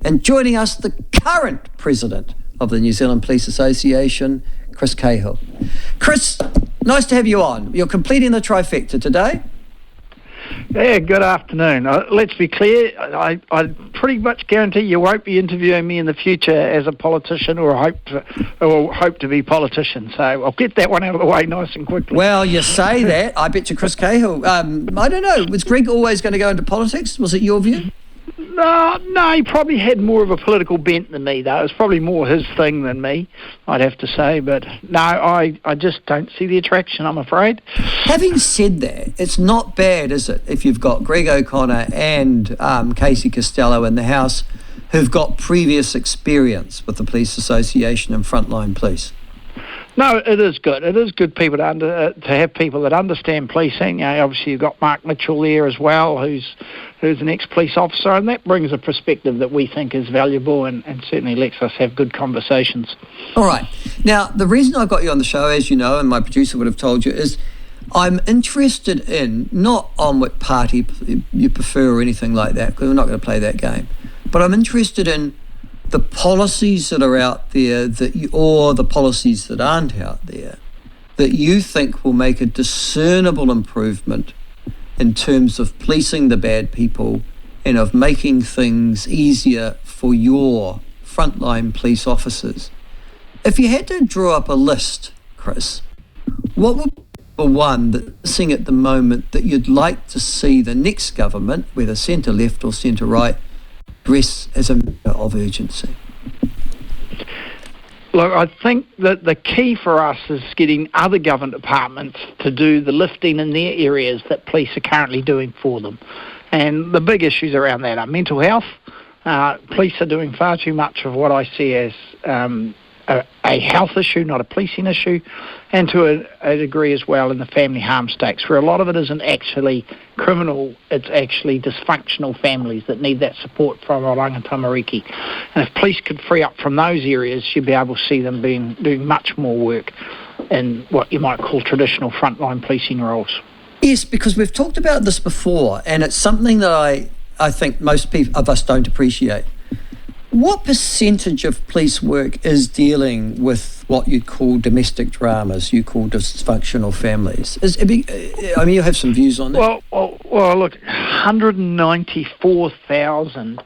And joining us, the current president of the New Zealand Police Association, Chris Cahill. Chris, nice to have you on. You're completing the trifecta today. Yeah, good afternoon. Let's be clear, I pretty much guarantee you won't be interviewing me in the future as a politician or hope to be politician. So I'll get that one out of the way nice and quickly. Well, you say that. I bet you Chris Cahill. I don't know. Was Greg always going to go into politics? Was it your view? No, he probably had more of a political bent than me, though. It was probably more his thing than me, I'd have to say. But no, I just don't see the attraction, I'm afraid. Having said that, it's not bad, is it, if you've got Greg O'Connor and Casey Costello in the House who've got previous experience with the Police Association and frontline police? No, it is good. It is good people to have people that understand policing. Obviously, you've got Mark Mitchell there as well, who's an ex-police officer, and that brings a perspective that we think is valuable and certainly lets us have good conversations. All right. Now, the reason I got you on the show, as you know, and my producer would have told you, is I'm interested in, not on what party you prefer or anything like that, because we're not going to play that game, but I'm interested in the policies that are out there or the policies that aren't out there that you think will make a discernible improvement in terms of policing the bad people and of making things easier for your frontline police officers. If you had to draw up a list, Chris, what would be the one that's missing at the moment that you'd like to see the next government, whether centre left or centre right, address as a matter of urgency? Look, I think that the key for us is getting other government departments to do the lifting in their areas that police are currently doing for them. And the big issues around that are mental health. Police are doing far too much of what I see as a health issue, not a policing issue, and to a degree as well in the family harm stakes, where a lot of it isn't actually criminal, it's actually dysfunctional families that need that support from Oranga Tamariki. And if police could free up from those areas, you'd be able to see them doing much more work in what you might call traditional frontline policing roles. Yes, because we've talked about this before, and it's something that I think most people of us don't appreciate. What percentage of police work is dealing with what you'd call domestic dramas, you call dysfunctional families? You have some views on that? Well, look, 194,000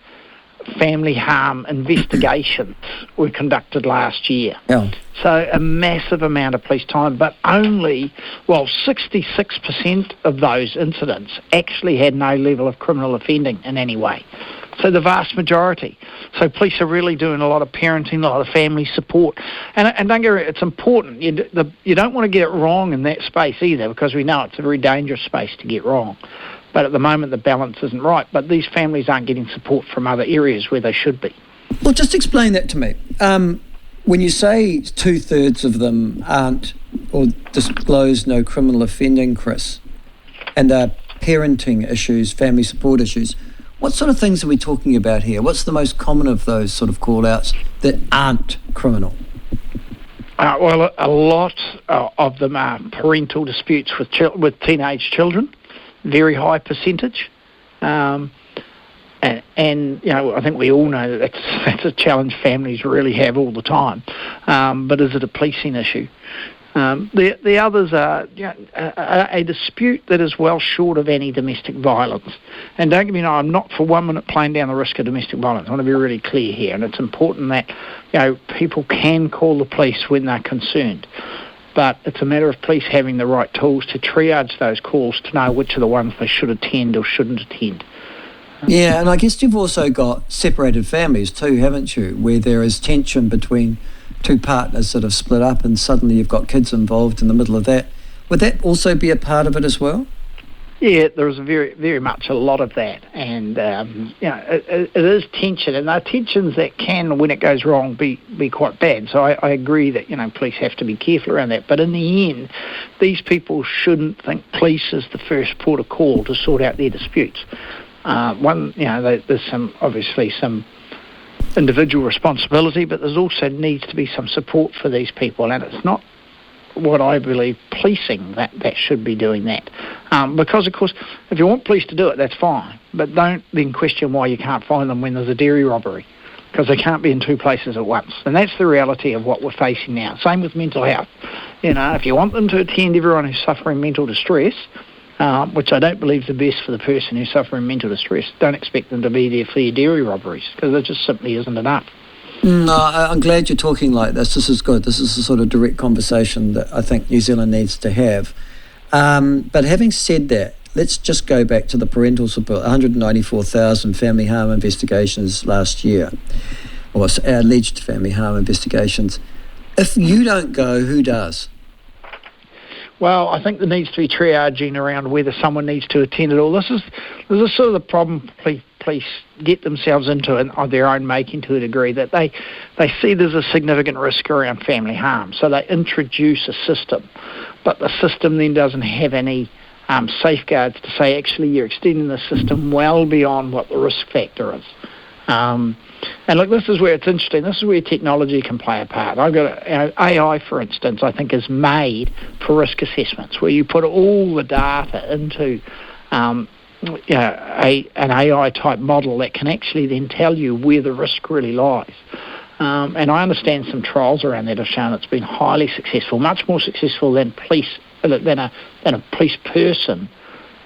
family harm investigations were conducted last year. Yeah. So a massive amount of police time, but only, 66% of those incidents actually had no level of criminal offending in any way. So the vast majority. So police are really doing a lot of parenting, a lot of family support. And don't get me wrong, it's important. You don't want to get it wrong in that space either, because we know it's a very dangerous space to get wrong. But at the moment, the balance isn't right. But these families aren't getting support from other areas where they should be. Well, just explain that to me. When you say 2/3 of them aren't or disclose no criminal offending, Chris, and they're parenting issues, family support issues, what sort of things are we talking about here? What's the most common of those sort of call-outs that aren't criminal? A lot of them are parental disputes with teenage children, very high percentage. And I think we all know that that's a challenge families really have all the time. But is it a policing issue? The others are a dispute that is well short of any domestic violence. And don't get me wrong, I'm not for 1 minute playing down the risk of domestic violence. I want to be really clear here, and it's important that people can call the police when they're concerned. But it's a matter of police having the right tools to triage those calls to know which are the ones they should attend or shouldn't attend. Yeah, and I guess you've also got separated families too, haven't you, where there is tension between two partners that have split up and suddenly you've got kids involved in the middle of that. Would that also be a part of it as well? Yeah, there's very, very much a lot of that. And, it is tension. And there are tensions that can, when it goes wrong, be quite bad. So I agree that, police have to be careful around that. But in the end, these people shouldn't think police is the first port of call to sort out their disputes. There's obviously some individual responsibility, but there's also needs to be some support for these people, and it's not what I believe policing that should be doing that. Because, of course, if you want police to do it, that's fine, but don't then question why you can't find them when there's a dairy robbery. because they can't be in two places at once. And that's the reality of what we're facing now. Same with mental health. If you want them to attend everyone who's suffering mental distress, which I don't believe is the best for the person who's suffering mental distress, don't expect them to be there for your dairy robberies, because there just simply isn't enough. No, I'm glad you're talking like this. This is good. This is the sort of direct conversation that I think New Zealand needs to have. But having said that, let's just go back to the parental support. 194,000 family harm investigations last year, or alleged family harm investigations. If you don't go, who does? Well, I think there needs to be triaging around whether someone needs to attend it all. This is sort of the problem police get themselves into on their own making, to a degree, that they see there's a significant risk around family harm. So they introduce a system, but the system then doesn't have any safeguards to say, actually, you're extending the system well beyond what the risk factor is. And look, this is where it's interesting. This is where technology can play a part. I've got AI, for instance, I think is made for risk assessments, where you put all the data into an AI type model that can actually then tell you where the risk really lies. And I understand some trials around that have shown it's been highly successful, much more successful than a police person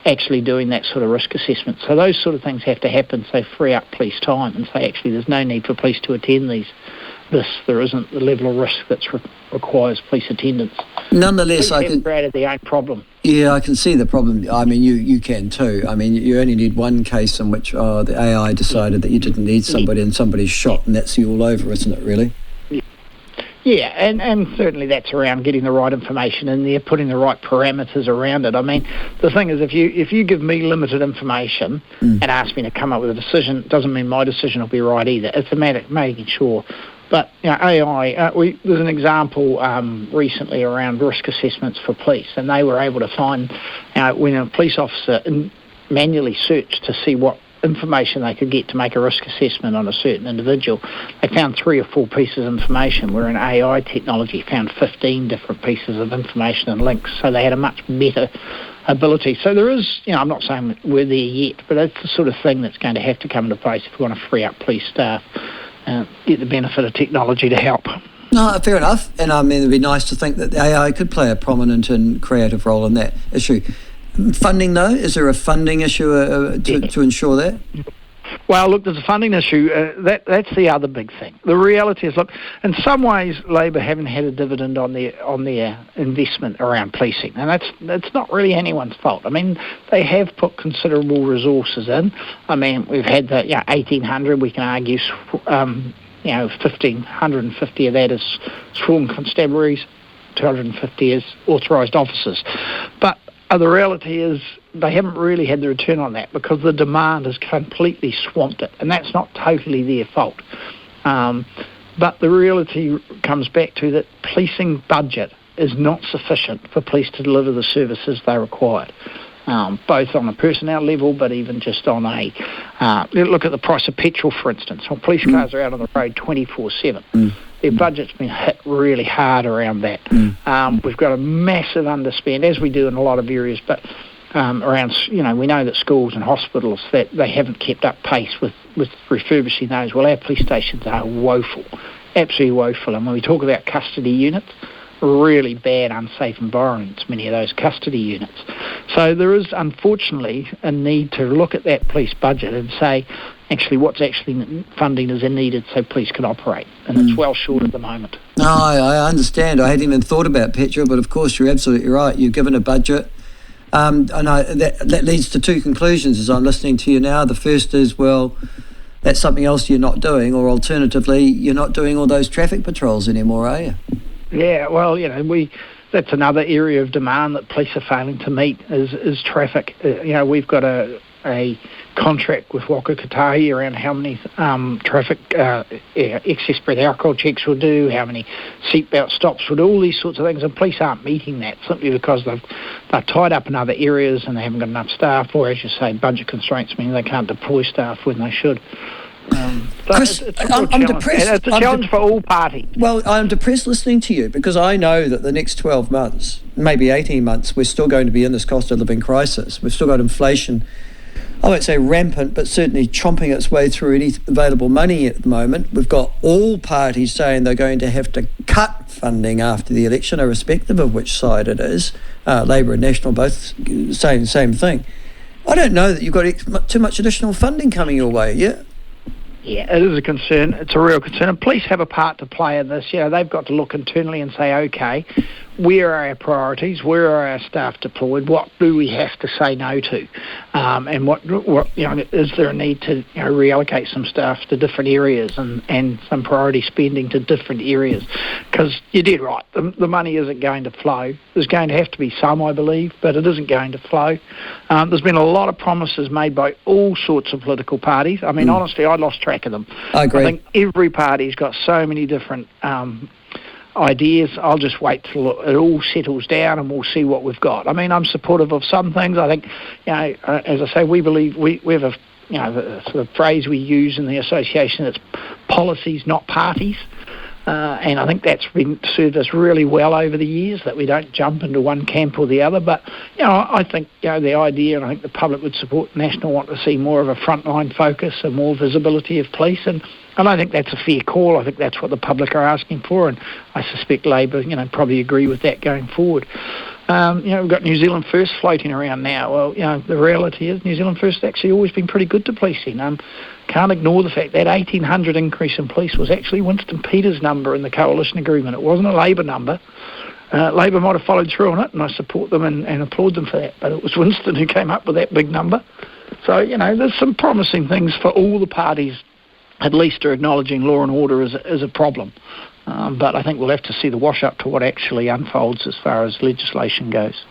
actually doing that sort of risk assessment. So those sort of things have to happen, so free up police time and say, actually, there's no need for police to attend there isn't the level of risk that requires police attendance. Nonetheless, police have created their own problem. Yeah, I can see the problem. I mean, you can too. I mean, you only need one case in which the AI decided that you didn't need somebody and somebody's shot, and that's you all over, isn't it, really? Yeah, and certainly that's around getting the right information in there, putting the right parameters around it. I mean, the thing is, if you give me limited information and ask me to come up with a decision, it doesn't mean my decision will be right either. It's a matter of making sure. But AI, there's an example recently around risk assessments for police, and they were able to find when a police officer manually searched to see what information they could get to make a risk assessment on a certain individual, they found 3 or 4 pieces of information, where an AI technology found 15 different pieces of information and links, so they had a much better ability. So there is, I'm not saying we're there yet, but it's the sort of thing that's going to have to come into place if we want to free up police staff and get the benefit of technology to help. No, fair enough. And I mean, it'd be nice to think that the AI could play a prominent and creative role in that issue. Funding, though, is there a funding issue to ensure that? Well, look, there's a funding issue. That's the other big thing. The reality is, look, in some ways, Labor haven't had a dividend on their investment around policing, and that's not really anyone's fault. I mean, they have put considerable resources in. I mean, we've had the 1,800. We can argue, 1,550 of that is sworn constabularies, 250 is authorised officers, but the reality is they haven't really had the return on that, because the demand has completely swamped it, and that's not totally their fault. But the reality comes back to that policing budget is not sufficient for police to deliver the services they required, both on a personnel level, but even just on a... look at the price of petrol, for instance. Well, police cars are out on the road 24/7. Their budget's been hit really hard around that. We've got a massive underspend, as we do in a lot of areas, but around, we know that schools and hospitals, that they haven't kept up pace with refurbishing those. Well, our police stations are woeful, absolutely woeful. And when we talk about custody units, really bad, unsafe environments, many of those custody units. So there is, unfortunately, a need to look at that police budget and say, actually, what's actually funding is needed so police can operate, and it's well short at the moment. No, I understand. I hadn't even thought about petrol, but of course you're absolutely right. You're given a budget. And that leads to 2 conclusions as I'm listening to you now. The first is, well, that's something else you're not doing, or alternatively, you're not doing all those traffic patrols anymore, are you? Yeah, well, that's another area of demand that police are failing to meet is traffic. We've got a contract with Waka Kotahi around how many traffic excess breath alcohol checks we'll do, how many seatbelt stops we'll do, all these sorts of things, and police aren't meeting that simply because they're tied up in other areas and they haven't got enough staff, or, as you say, budget constraints mean they can't deploy staff when they should. Chris, I'm depressed. It's a challenge for all parties. Well, I'm depressed listening to you, because I know that the next 12 months, maybe 18 months, we're still going to be in this cost of living crisis. We've still got inflation I won't say rampant, but certainly chomping its way through any available money at the moment. We've got all parties saying they're going to have to cut funding after the election, irrespective of which side it is. Labor and National both saying the same thing. I don't know that you've got too much additional funding coming your way, yeah? Yeah, it is a concern. It's a real concern. And police have a part to play in this. They've got to look internally and say, OK, where are our priorities? Where are our staff deployed? What do we have to say no to? And what is there a need to reallocate some staff to different areas and some priority spending to different areas? Because you did right. The money isn't going to flow. There's going to have to be some, I believe, but it isn't going to flow. There's been a lot of promises made by all sorts of political parties. I mean, honestly, I lost track of them. I agree. I think every party's got so many different ideas. I'll just wait till it all settles down and we'll see what we've got. I mean, I'm supportive of some things. I think, as I say, we believe we have a, the sort of phrase we use in the association, it's policies, not parties. And I think that's been served us really well over the years, that we don't jump into one camp or the other. But, I think, the idea, and I think the public would support, National want to see more of a frontline focus and more visibility of police. And I think that's a fair call. I think that's what the public are asking for. And I suspect Labor, probably agree with that going forward. We've got New Zealand First floating around now. Well, the reality is New Zealand First actually always been pretty good to policing. Can't ignore the fact that 1,800 increase in police was actually Winston Peters' number in the coalition agreement. It wasn't a Labor number. Labor might have followed through on it, and I support them and applaud them for that. But it was Winston who came up with that big number. So, there's some promising things for all the parties, at least are acknowledging law and order as a problem. But I think we'll have to see the wash up to what actually unfolds as far as legislation goes.